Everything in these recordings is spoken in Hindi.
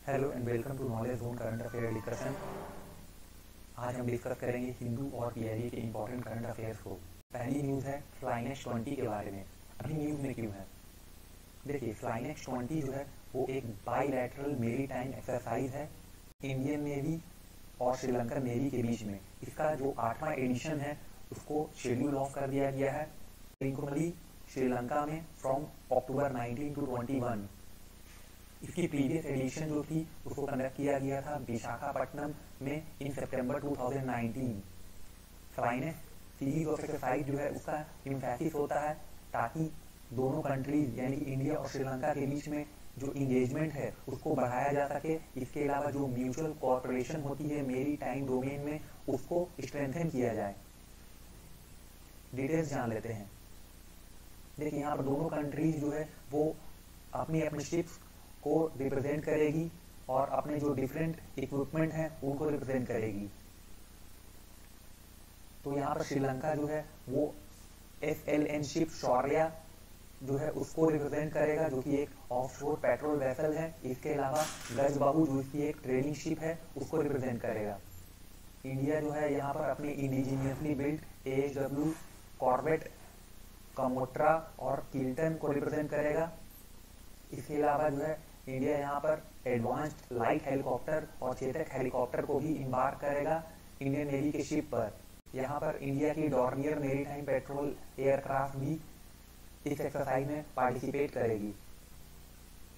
Hello and welcome to knowledge zone current affair discussion. आज हम डिस्कस करेंगे हिंदू और पीआईबी के इंपॉर्टेंट करंट अफेयर्स को। पहली न्यूज़ है फ्लाइनेक्स 20 के बारे में। अभी न्यूज़ में क्यों है, देखिए फ्लाइनेक्स 20 जो है वो एक बाईलैटरल मेरीटाइम एक्सरसाइज है इंडियन नेवी और श्रीलंकन नेवी के बीच में। इसका जो 8वां एडिशन है उसको शेड्यूल ऑफ कर दिया गया है त्रिकोणाली श्रीलंका में फ्रॉम अक्टूबर 19 टू 21। इसकी प्रीवियस एडिशन जो थी उसको कंडक्ट किया गया था विशाखापट्टनम में इन सितंबर 2019। फ्लाइनेक्स सीरीज ऑफ एक्सरसाइज जो है उसका इम्फेसिस होता है ताकि दोनों कंट्रीज यानी इंडिया और श्रीलंका के बीच में जो इंगेजमेंट है उसको बढ़ाया जा सके। इसके अलावा जो म्यूचुअल कोऑपरेशन होती है मेरी टाइम डोमेन में उसको स्ट्रेंथन किया जाए। डिटेल्स जान लेते हैं। देखिए यहाँ पर दोनों कंट्रीज जो है वो अपनी अपनी शिप्स को रिप्रेजेंट करेगी और अपने जो डिफरेंट इक्विपमेंट हैं उनको रिप्रेजेंट करेगी। तो यहाँ पर श्रीलंका जो है वो SLN शिप शौर्या जो है उसको रिप्रेजेंट करेगा जो कि एक ऑफशोर पेट्रोल वेसल है। इसके अलावा गजबाहु जो कि एक ट्रेनिंग शिप है उसको रिप्रेजेंट करेगा। इंडिया जो है यहाँ पर अपने इंडिजीनियसली बिल्ट AHW कॉर्वेट कमोट्रा और किल्टन को रिप्रेजेंट करेगा। इसके अलावा जो है इंडिया यहाँ पर एडवांस्ड लाइट हेलीकॉप्टर और चेतक हेलीकॉप्टर को भी इम्बार्क करेगा इंडियन नेवी के शिप पर। यहाँ पर इंडिया की डॉर्नियर मेरीटाइम पेट्रोल एयरक्राफ्ट भी इस एक्सरसाइज में पार्टिसिपेट करेगी।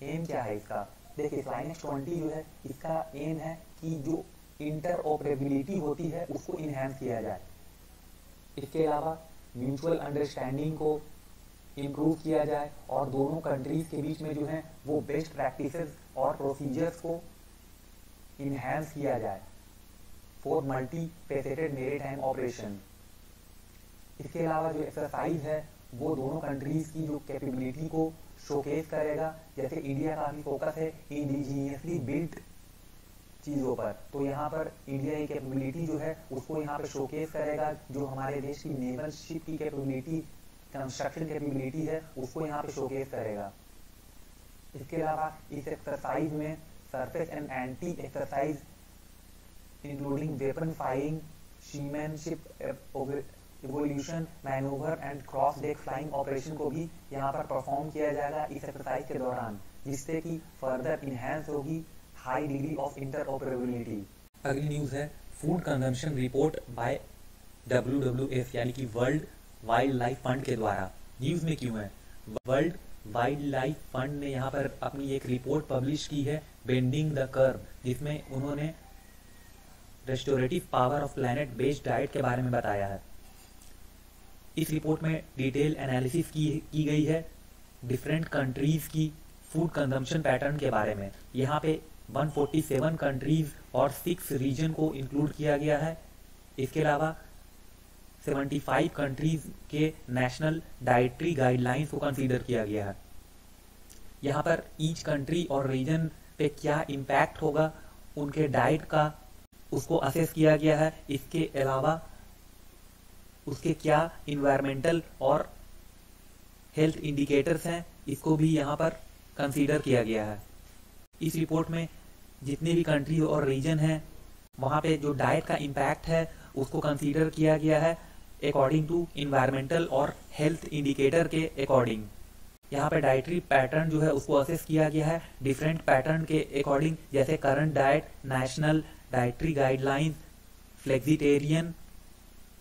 एम क्या है इसका, देखिए फ्लाइनेक्स 20 जो है इसका एम है कि जो इंटरऑपरेबिलिटी होती है उसको इनहेंस किया जाए। इसके अलावा म्यूचुअल अंडरस्टैंडिंग को इम्प्रूव किया जाए और दोनों कंट्रीज के बीच में जो है वो बेस्ट प्रैक्टिसेस और प्रोसीजर्स को इनहेंस किया जाए for multi faceted maritime operation. इसके अलावा जो एक्सरसाइज है वो दोनों कंट्रीज की जो कैपेबिलिटी को शोकेस करेगा। जैसे इंडिया का अभी फोकस है इंडिजीनियसली बिल्ट चीज़ों पर, तो यहाँ पर इंडिया की कैपेबिलिटी जो है उसको यहाँ पर शोकेस करेगा। जो हमारे देश की नेवल शिप की कैपेबिलिटी कंस्ट्रक्शन कैपेबिलिटी है उसको यहाँ पे शोकेस करेगा। इसके अलावा इस एक्सरसाइज में surface and anti exercise including weapon firing, seamanship evolution manoeuvre and cross deck flying operation को भी यहाँ पर परफॉर्म किया जाएगा इस एक्सरसाइज के दौरान, जिससे कि फर्दर इनहेंस होगी हाई डिग्री ऑफ इंटरऑपरेबिलिटी। अगली न्यूज़ है food consumption report by WWF यानी कि वर्ल्ड वाइल्ड लाइफ फंड के द्वारा। न्यूज़ में क्यों है, वर्ल्ड वाइल्ड लाइफ फंड ने यहाँ पर अपनी एक रिपोर्ट पब्लिश की है बेंडिंग द कर्व, जिसमें उन्होंने restorative power of planet based diet के बारे में बताया है। इस रिपोर्ट में डिटेल एनालिसिस की गई है डिफरेंट कंट्रीज की फूड कंजम्पशन पैटर्न के बारे में। यहाँ पे 147 कंट्रीज और 6 रीजन को इंक्लूड किया गया है। इसके अलावा 75 कंट्रीज के नेशनल डाइटरी गाइडलाइंस को कंसीडर किया गया है। यहाँ पर ईच कंट्री और रीजन पे क्या इम्पैक्ट होगा उनके डाइट का उसको असेस किया गया है। इसके अलावा उसके क्या इन्वायरमेंटल और हेल्थ इंडिकेटर्स हैं इसको भी यहाँ पर कंसीडर किया गया है। इस रिपोर्ट में जितने भी कंट्री और रीजन हैं वहाँ पे जो डाइट का इम्पैक्ट है उसको कंसीडर किया गया है अकॉर्डिंग टू इन्वायरमेंटल और हेल्थ इंडिकेटर के अकॉर्डिंग। यहाँ पे डाइटरी पैटर्न जो है उसको असेस किया गया है डिफरेंट पैटर्न के अकॉर्डिंग, जैसे current diet, national dietary guidelines, flexitarian,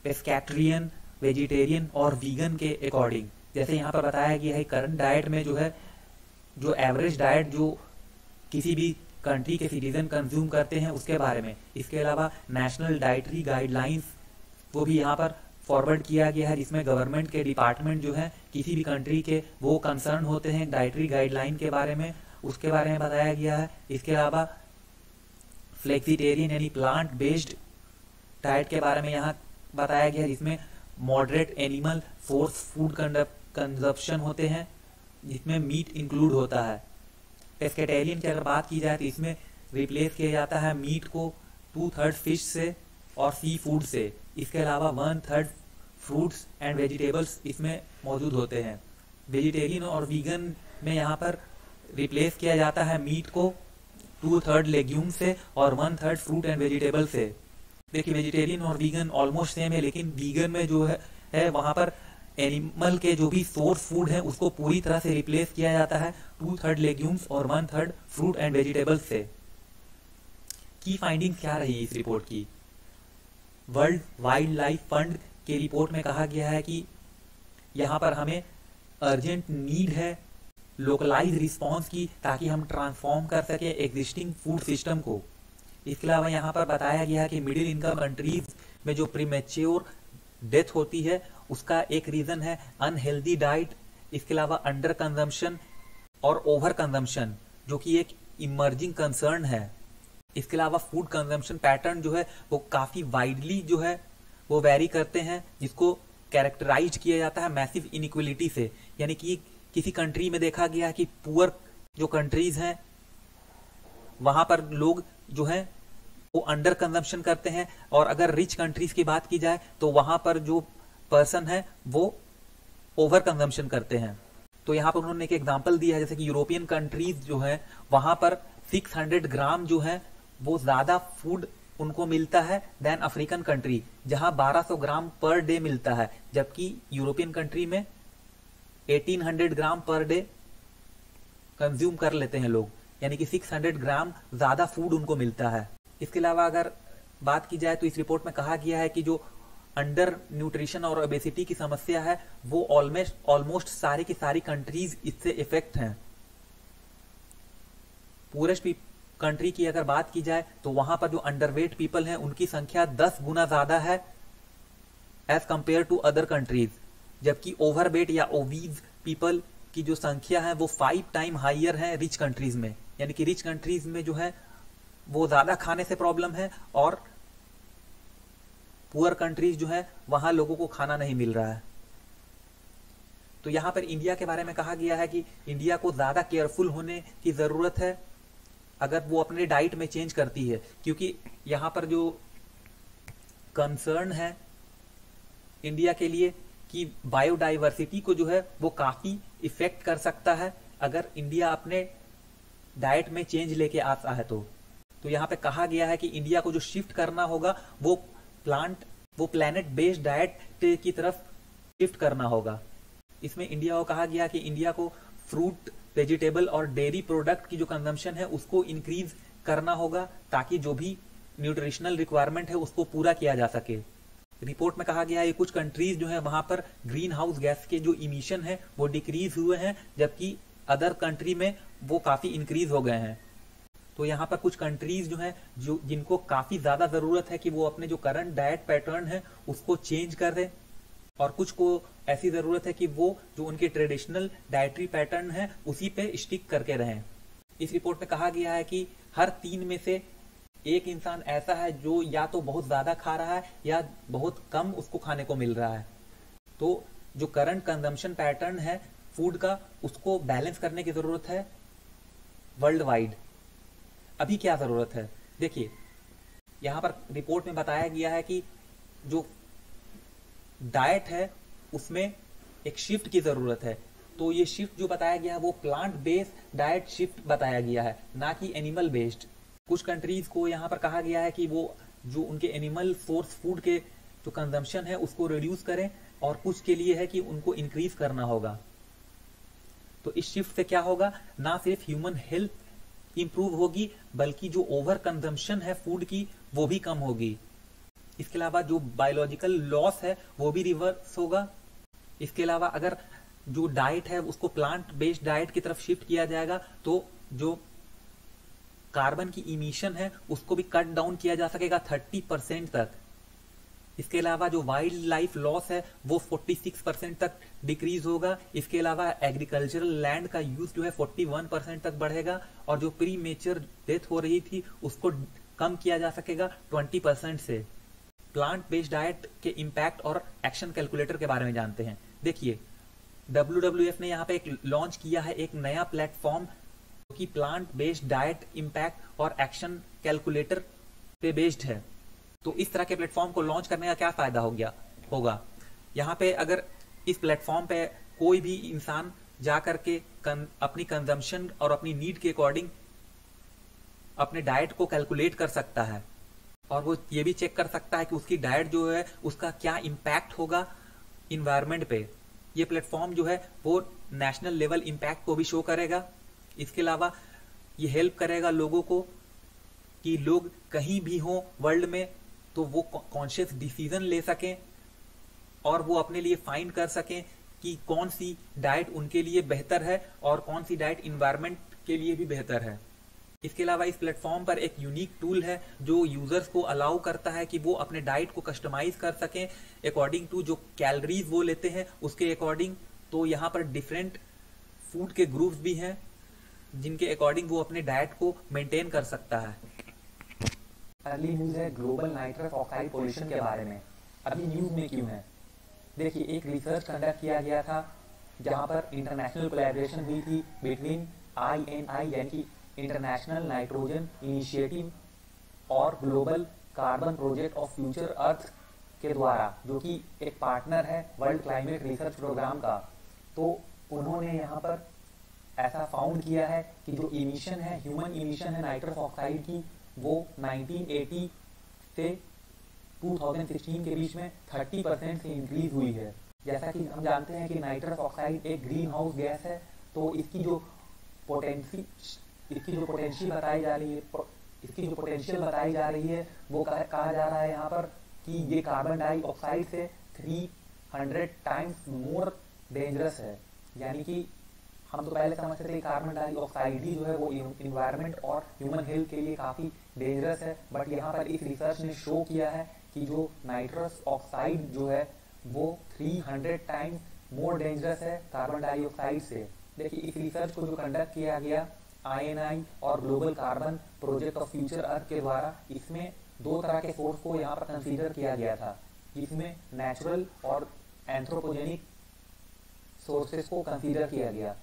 pescatarian, vegetarian और वीगन के अकॉर्डिंग। जैसे यहाँ पर बताया गया है करंट डाइट में जो है जो एवरेज डाइट जो किसी भी कंट्री के सिटीजन कंज्यूम करते हैं उसके बारे में। इसके अलावा नेशनल डाइटरी गाइडलाइंस वो भी यहाँ पर फॉरवर्ड किया गया है, जिसमें गवर्नमेंट के डिपार्टमेंट जो है किसी भी कंट्री के वो कंसर्न होते हैं डाइटरी गाइडलाइन के बारे में, उसके बारे में बताया गया है। इसके अलावा फ्लेक्सिटेरियन यानी प्लांट बेस्ड डाइट के बारे में यहाँ बताया गया है, जिसमें moderate animal force food consumption होते हैं जिसमें मीट इंक्लूड होता है। पेस्केटेरियन की अगर बात की जाए तो इसमें रिप्लेस किया जाता है मीट को 2/3 फिश से और सी फूड से। इसके अलावा 1/3 फ्रूट्स एंड वेजिटेबल्स इसमें मौजूद होते हैं। वेजिटेरियन और वीगन में यहाँ पर रिप्लेस किया जाता है मीट को 2/3 लेग्यूम से और 1/3 फ्रूट एंड वेजिटेबल से। देखिए वेजिटेरियन और वीगन ऑलमोस्ट सेम है, लेकिन वीगन में जो है वहां पर एनिमल के जो भी सोर्स फूड है उसको पूरी तरह से रिप्लेस किया जाता है 2/3 लेग्यूम्स और 1/3 फ्रूट एंड वेजिटेबल्स से। की फाइंडिंग्स क्या रही इस रिपोर्ट की? वर्ल्ड वाइल्ड लाइफ फंड के रिपोर्ट में कहा गया है कि यहाँ पर हमें अर्जेंट नीड है लोकलाइज रिस्पॉन्स की, ताकि हम ट्रांसफॉर्म कर सके एग्जिस्टिंग फूड सिस्टम को। इसके अलावा यहाँ पर बताया गया है कि मिडिल इनकम कंट्रीज में जो प्रीमेच्योर डेथ होती है उसका एक रीजन है अनहेल्दी डाइट। इसके अलावा अंडर कंजम्पशन और ओवर कंजम्पशन जो कि एक इमर्जिंग कंसर्न है। इसके अलावा फूड कंजम्पशन पैटर्न जो है वो काफी वाइडली जो है वो वेरी करते हैं, जिसको कैरेक्टराइज किया जाता है मैसिव इनइक्वलिटी से। यानी कि किसी कंट्री में देखा गया है कि पुअर जो कंट्रीज हैं वहां पर लोग जो है वो अंडर कंजम्पशन करते हैं, और अगर रिच कंट्रीज की बात की जाए तो वहां पर जो पर्सन है वो ओवर कंजम्पशन करते हैं। तो यहाँ पर उन्होंने एक एग्जांपल दिया है, जैसे कि यूरोपियन कंट्रीज जो है वहां पर 600 ग्राम जो है वो ज्यादा फूड उनको मिलता है देन अफ्रीकन कंट्री, जहां 1200 ग्राम पर डे मिलता है, जबकि यूरोपियन कंट्री में 1800 ग्राम पर डे कंज्यूम कर लेते हैं लोग, यानी कि 600 ग्राम ज्यादा फूड उनको मिलता है। इसके अलावा अगर बात की जाए तो इस रिपोर्ट में कहा गया है कि जो अंडर न्यूट्रिशन और ओबेसिटी की समस्या है वो ऑलमोस्ट सारी की सारी कंट्रीज इससे इफेक्ट हैं। पूरेस्ट कंट्री की अगर बात की जाए तो वहां पर जो अंडरवेट पीपल हैं उनकी संख्या 10 गुना ज्यादा है as compare to other countries, जबकि ओवरवेट या ओबीज पीपल की जो संख्या है वो 5 टाइम हाइयर है रिच कंट्रीज में। यानी कि रिच कंट्रीज में जो है वो ज्यादा खाने से प्रॉब्लम है, और पुअर कंट्रीज जो है वहां लोगों को खाना नहीं मिल रहा है। तो यहां पर इंडिया के बारे में कहा गया है कि इंडिया को ज्यादा केयरफुल होने की जरूरत है अगर वो अपने डाइट में चेंज करती है, क्योंकि यहां पर जो कंसर्न है इंडिया के लिए कि बायोडाइवर्सिटी को जो है वो काफी इफेक्ट कर सकता है अगर इंडिया अपने डाइट में चेंज लेके आता है। तो यहाँ पे कहा गया है कि इंडिया को जो शिफ्ट करना होगा वो प्लैनेट बेस्ड डाइट की तरफ शिफ्ट करना होगा। इसमें इंडिया को कहा गया कि इंडिया को फ्रूट वेजिटेबल और डेयरी प्रोडक्ट की जो कंजम्पशन है उसको इंक्रीज करना होगा, ताकि जो भी न्यूट्रिशनल रिक्वायरमेंट है उसको पूरा किया जा सके। रिपोर्ट में कहा गया है कुछ कंट्रीज जो है वहां पर ग्रीन हाउस गैस के जो इमिशन है वो डिक्रीज हुए हैं, जबकि अदर कंट्री में वो काफी इंक्रीज हो गए हैं। तो यहाँ पर कुछ कंट्रीज जो है जिनको काफी ज्यादा जरूरत है कि वो अपने जो करंट डाइट पैटर्न है उसको चेंज कर दें, और कुछ को ऐसी जरूरत है कि वो जो उनके ट्रेडिशनल डाइटरी पैटर्न है उसी पे स्टिक करके रहें। इस रिपोर्ट में कहा गया है कि हर 3 में से एक इंसान ऐसा है जो या तो बहुत ज्यादा खा रहा है या बहुत कम उसको खाने को मिल रहा है। तो जो करंट कंजम्पशन पैटर्न है फूड का उसको बैलेंस करने की जरूरत है वर्ल्ड वाइड। अभी क्या जरूरत है? देखिए यहां पर रिपोर्ट में बताया गया है कि जो डाइट है उसमें एक शिफ्ट की जरूरत है। तो ये शिफ्ट जो बताया गया है वो प्लांट बेस्ड डाइट शिफ्ट बताया गया है, ना कि एनिमल बेस्ड। कुछ कंट्रीज को यहाँ पर कहा गया है कि वो जो उनके एनिमल सोर्स फूड के जो कंजम्पशन है उसको रिड्यूस करें, और कुछ के लिए है कि उनको इंक्रीज करना होगा। तो इस शिफ्ट से क्या होगा, ना सिर्फ ह्यूमन हेल्थ इंप्रूव होगी बल्कि जो ओवर कंजम्पशन है फूड की वो भी कम होगी। इसके अलावा जो बायोलॉजिकल लॉस है वो भी रिवर्स होगा। इसके अलावा अगर जो डाइट है उसको प्लांट बेस्ड डाइट की तरफ शिफ्ट किया जाएगा तो जो कार्बन की इमिशन है उसको भी कट डाउन किया जा सकेगा 30% तक। इसके अलावा जो वाइल्ड लाइफ लॉस है वो 46% तक डिक्रीज होगा। इसके अलावा एग्रीकल्चरल लैंड का यूज जो है 41% तक बढ़ेगा, और जो प्री मेच्योर डेथ हो रही थी उसको कम किया जा सकेगा 20% से। प्लांट बेस्ड डाइट के इम्पैक्ट और एक्शन कैलकुलेटर के बारे में जानते हैं। देखिए WWF ने यहाँ पे एक लॉन्च किया है एक नया प्लेटफॉर्म जो कि प्लांट बेस्ड डाइट इम्पैक्ट और एक्शन कैलकुलेटर पे बेस्ड है। तो इस तरह के प्लेटफॉर्म को लॉन्च करने का क्या फायदा होगा। यहाँ पे अगर इस प्लेटफॉर्म पे कोई भी इंसान जा करके अपनी कंजम्पशन और अपनी नीड के अकॉर्डिंग अपने डाइट को कैलकुलेट कर सकता है और वो ये भी चेक कर सकता है कि उसकी डाइट जो है उसका क्या इम्पैक्ट होगा इन्वायरमेंट पे। ये प्लेटफॉर्म जो है वो नेशनल लेवल इम्पैक्ट को भी शो करेगा। इसके अलावा ये हेल्प करेगा लोगों को कि लोग कहीं भी हों वर्ल्ड में तो वो कॉन्शियस डिसीजन ले सकें और वो अपने लिए फाइंड कर सकें कि कौन सी डाइट उनके लिए बेहतर है और कौन सी डाइट इन्वायरमेंट के लिए भी बेहतर है। इसके अलावा इस प्लेटफॉर्म पर एक यूनिक टूल है जो यूजर्स को अलाउ करता है कि वो अपने डाइट को कस्टमाइज कर सकें अकॉर्डिंग टू जो कैलोरीज वो लेते हैं उसके अकॉर्डिंग। तो यहाँ पर डिफरेंट फूड के ग्रुप्स भी हैं जिनके अकॉर्डिंग वो अपने डाइट को मेंटेन कर सकता है। अगली न्यूज है ग्लोबल नाइट्रस ऑक्साइड पोल्यूशन के बारे में। अभी न्यूज में क्यों है, देखिए एक रिसर्च कंडक्ट किया गया था जहां पर इंटरनेशनल कोलैबोरेशन हुई थी बिटवीन INI यानी कि इंटरनेशनल नाइट्रोजन इनिशिएटिव और global carbon project of future earth के द्वारा, जो कि एक पार्टनर है वर्ल्ड क्लाइमेट रिसर्च प्रोग्राम का। तो उन्होंने यहाँ पर ऐसा फाउंड किया है कि जो इमिशन है, ह्यूमन इमिशन है नाइट्रस ऑक्साइड की, वो 1980 से 2016 के बीच में 30% से इंक्रीज हुई है। जैसा कि हम जानते हैं कि नाइट्रस ऑक्साइड एक ग्रीन हाउस गैस है, तो इसकी जो पोटेंशियल बताई जा रही है वो कहा जा रहा है यहाँ पर कि ये कार्बन डाइऑक्साइड से 300 टाइम्स मोर डेंजरस है। यानी कि हम तो पहले समझते थे कार्बन डाइऑक्साइड ही जो है वो इन्वायरमेंट और ह्यूमन हेल्थ के लिए काफी डेंजरस है, बट यहाँ पर इस रिसर्च ने शो किया है कि जो नाइट्रस ऑक्साइड जो है वो 300 टाइम्स मोर डेंजरस है कार्बन डाइऑक्साइड से। देखिए इस रिसर्च को जो कंडक्ट किया गया INI और global carbon project of future earth के द्वारा, इसमें दो तरह के सोर्स को यहाँ पर कंसीडर किया गया था, जिसमें नेचुरल और एंथ्रोपोजेनिक सोर्सेस को कंसीडर किया गया।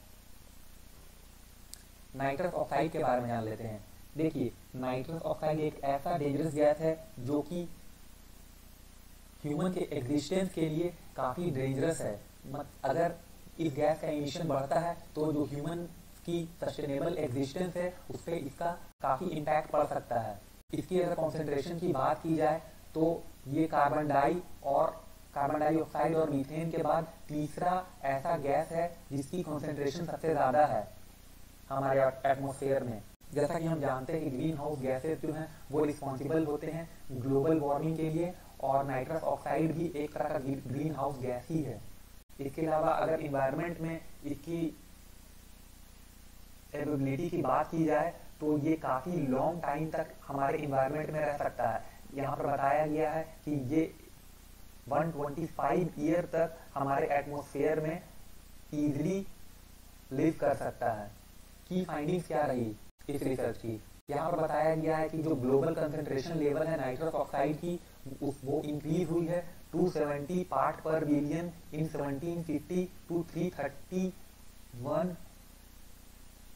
नाइट्रस ऑक्साइड के बारे में जान लेते हैं। देखिए नाइट्रस ऑक्साइड एक ऐसा डेंजरस गैस है जो कि ह्यूमन के एग्जिस्टेंस के लिए काफी डेंजरस है। अगर इस गैस का इमिशन बढ़ता है तो जो ह्यूमन की सस्टेनेबल एग्जिस्टेंस है उस पर इसका काफी इम्पैक्ट पड़ सकता है। इसकी अगर कॉन्सेंट्रेशन की बात की जाए तो ये कार्बन डाइऑक्साइड और मीथेन के बाद तीसरा ऐसा गैस है जिसकी कॉन्सेंट्रेशन सबसे ज्यादा है हमारे एटमॉस्फेयर में। जैसा कि हम जानते हैं कि ग्रीन हाउस गैसेस जो हैं वो रिस्पॉन्सिबल होते हैं ग्लोबल वार्मिंग के लिए, और नाइट्रस ऑक्साइड भी एक तरह का ग्रीन हाउस गैस ही है। इसके अलावा अगर इन्वायरमेंट में इसकी एबिलिटी की बात की जाए तो ये काफी लॉन्ग टाइम तक हमारे इन्वायरमेंट में रह सकता है। यहाँ पर बताया गया है कि ये 125 ईयर तक हमारे एटमॉस्फेयर में इजीली लिव कर सकता है। की फाइंडिंग्स क्या रही इस रिसर्च की, यहाँ पर बताया गया है कि जो ग्लोबल कंसंट्रेशन लेवल है नाइट्रस ऑक्साइड की वो इंक्रीज हुई है 270 part per billion in 1750 to 331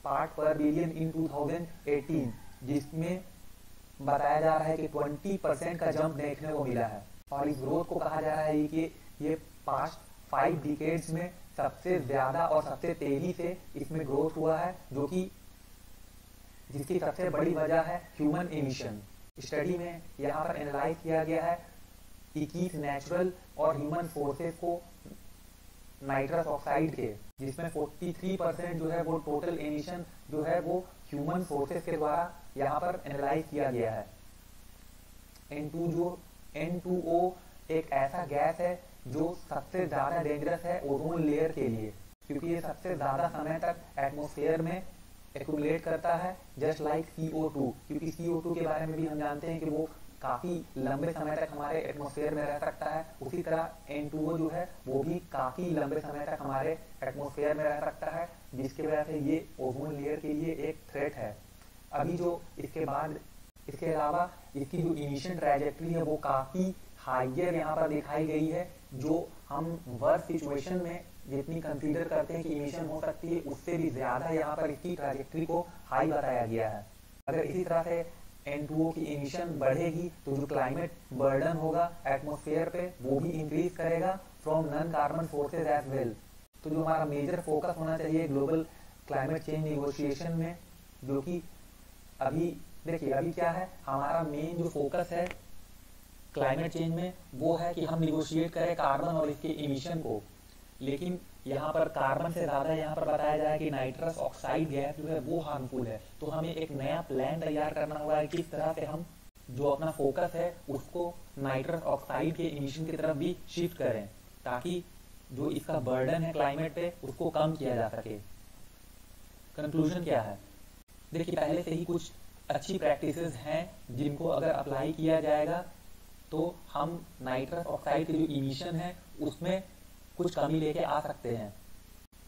part per billion in 2018, जिसमें बताया जा रहा है कि 20% का जंप देखने को मिला है। और इस ग्रोथ को कहा जा रहा है कि ये पास्ट 5 डिकेड्स में सबसे ज्यादा और सबसे तेजी से इसमें ग्रोथ हुआ है, जो कि जिसकी सबसे बड़ी वजह है ह्यूमन इमिशन। स्टडी में यहाँ पर एनालाइज किया गया है 21 नेचुरल और ह्यूमन फोर्सेस को नाइट्रस ऑक्साइड के, जिसमें 43% जो है वो टोटल एमिशन जो है वो ह्यूमन फोर्सेस के द्वारा यहाँ पर एनालाइज किया गया है। N2O एक ऐसा गैस है जो सबसे ज्यादा डेंजरस है ओजोन लेयर के लिए, क्योंकि ये सबसे ज्यादा समय तक एटमॉस्फेयर में एक्यूमुलेट करता है, जस्ट लाइक CO2। क्योंकि CO2 के बारे में भी हम जानते हैं कि वो काफी लंबे समय तक हमारे एटमॉस्फेयर में रह सकता है, उसी तरह N2O जो है वो भी काफी लंबे समय तक हमारे एटमॉस्फेयर में रह सकता है, जिसकी वजह से ये ओजोन लेयर के लिए एक थ्रेट है। अभी जो इसके अलावा इसकी जो इमिशन ट्रैजेक्टरी है वो काफी हाइयर यहाँ पर दिखाई गई है, जो हम वर्स्ट सिचुएशन में जितनी कंसीडर करते हैं कि इमिशन हो सकती है उससे भी ज्यादा यहाँ पर इसकी ट्रैजेक्टरी को हाई बताया गया है। अगर इसी तरह से N2O की इमिशन बढ़ेगी तो जो क्लाइमेट बर्डन होगा एटमॉस्फेयर पे वो भी इंक्रीज करेगा from non carbon forces as well. तो जो हमारा मेजर फोकस होना चाहिए ग्लोबल क्लाइमेट चेंज निगोशिएशन में, जो कि अभी देखिए अभी क्या है, हमारा मेन जो फोकस है क्लाइमेट चेंज में वो है कि हम निगोशिएट करें कार्बन और इसके इमिशन को, लेकिन यहाँ पर कार्बन से ज़्यादा यहाँ पर बताया जाए कि नाइट्रस ऑक्साइड गैस जो है वो हार्मफुल है। तो हमें एक नया प्लान तैयार करना हुआ है किस तरह से हम जो अपना फोकस है उसको नाइट्रस ऑक्साइड के इमिशन की तरफ भी शिफ्ट करें, ताकि जो इसका बर्डन है क्लाइमेट पे उसको कम किया जा सके। कंक्लूजन क्या है, देखिए पहले से ही कुछ अच्छी प्रैक्टिसेस हैं जिनको अगर अप्लाई किया जाएगा तो हम नाइट्रस ऑक्साइड के जो इमिशन है उसमें कुछ कमी लेके आ सकते हैं।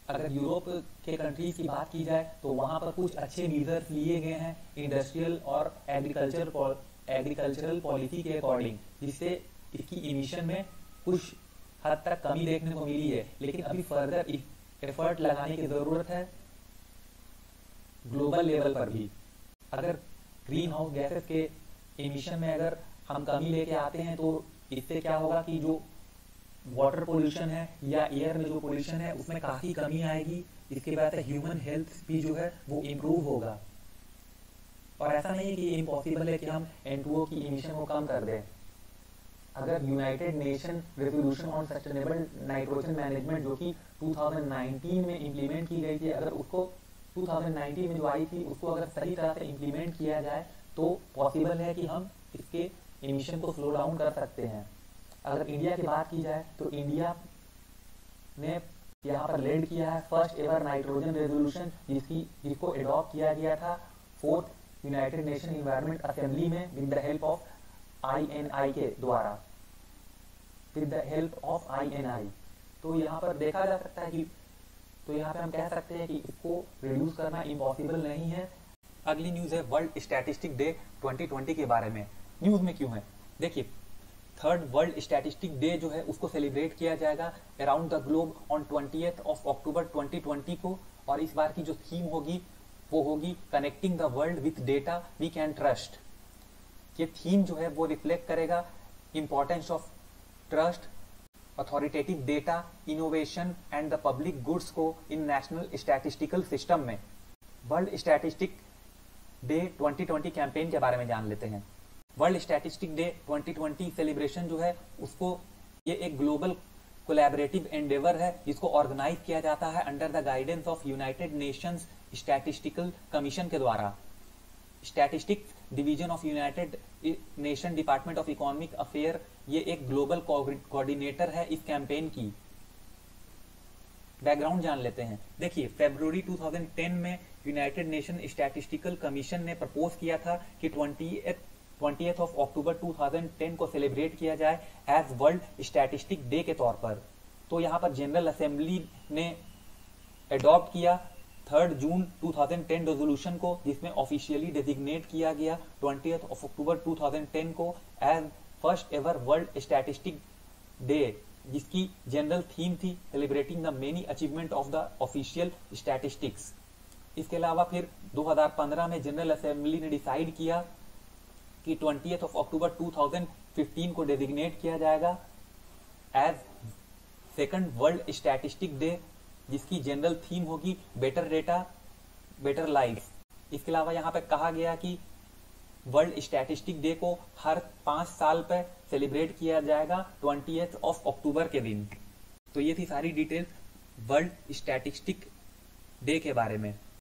अगर यूरोप के कंट्रीज की बात की जाए तो वहाँ पर कुछ अच्छे मेजर्स लिए गए हैं इंडस्ट्रियल और एग्रीकल्चरल पॉलिसी के अकॉर्डिंग, जिससे इसकी इमिशन में कुछ हद तक कमी देखने को मिली है, लेकिन अभी फर्दर एफर्ट लगाने की जरूरत है ग्लोबल लेवल पर भी। अगर ग्रीन हाउस गैसेस के इमिशन में अगर हम कमी लेके आते हैं तो इससे क्या होगा कि जो वाटर पोल्यूशन है या एयर में जो पोल्यूशन है उसमें काफी कमी आएगी। इसके बाद ह्यूमन हेल्थ भी जो है वो इम्प्रूव होगा। और ऐसा नहीं है कि इम्पॉसिबल है कि हम N2O की इमिशन को कम कर दें। अगर United nation resolution on sustainable nitrogen management जो कि 2019 में इम्प्लीमेंट की गई थी, अगर उसको 2019 में जो आई थी उसको अगर सही तरह से इम्प्लीमेंट किया जाए तो पॉसिबल है कि हम इसके इमिशन को स्लो डाउन कर सकते हैं। अगर इंडिया की बात की जाए तो इंडिया ने यहाँ पर लीड किया है फर्स्ट एवर नाइट्रोजन रेजोल्यूशन, जिसको अडॉप्ट किया गया था 4th united nation environment assembly में with the help of INI के द्वारा, with the help of INI। तो यहाँ पर देखा जा सकता है कि तो यहाँ पे हम कह सकते हैं कि इसको रिड्यूस करना इम्पॉसिबल नहीं है। अगली न्यूज है वर्ल्ड स्टैटिस्टिक डे 2020 के बारे में। न्यूज में क्यों है, देखिए 3rd वर्ल्ड स्टैटिस्टिक डे जो है उसको सेलिब्रेट किया जाएगा around the globe on 20th of October 2020 को। और इस बार की जो थीम होगी वो होगी connecting the world with data we can trust. ये थीम जो है वो रिफ्लेक्ट करेगा importance of trust, authoritative data, innovation and the public goods को इन नेशनल स्टैटिस्टिकल सिस्टम में। वर्ल्ड स्टैटिस्टिक डे 2020 कैंपेन के बारे में जान लेते हैं। वर्ल्ड स्टैटिस्टिक डे 2020 सेलिब्रेशन जो है उसको ये एक ग्लोबल कोलैबोरेटिव एंडेवर है जिसको ऑर्गेनाइज किया जाता है under the guidance of United Nations statistical commission के द्वारा। Statistics division of United nation department of economic affair ये एक ग्लोबल कोऑर्डिनेटर है इस कैंपेन की। बैकग्राउंड जान लेते हैं। देखिए फरवरी 2010 में यूनाइटेड नेशन स्टैटिस्टिकल कमीशन ने प्रपोज किया था कि 20th of October 2010 को सेलिब्रेट किया जाए एज वर्ल्ड स्टैटिस्टिक डे के तौर पर। तो यहाँ पर जनरल असेंबली ने अडॉप्ट किया 3rd जून 2010 रेजोल्यूशन को, जिसमें ऑफिशियली डेजिग्नेट किया गया 20th of October 2010 को as first ever world statistic day, जिसकी जनरल थीम थी celebrating the many achievement of the official statistics. इसके अलावा फिर 2015 में जनरल असेंबली ने डिसाइड किया कि 20th of October 2015 को डेजिग्नेट किया जाएगा as 2nd world statistic day, जिसकी जनरल थीम होगी बेटर डेटा बेटर लाइफ। इसके अलावा यहाँ पे कहा गया कि वर्ल्ड स्टैटिस्टिक डे को हर 5 साल पर सेलिब्रेट किया जाएगा 20th of October के दिन। तो ये थी सारी डिटेल्स वर्ल्ड स्टैटिस्टिक डे के बारे में।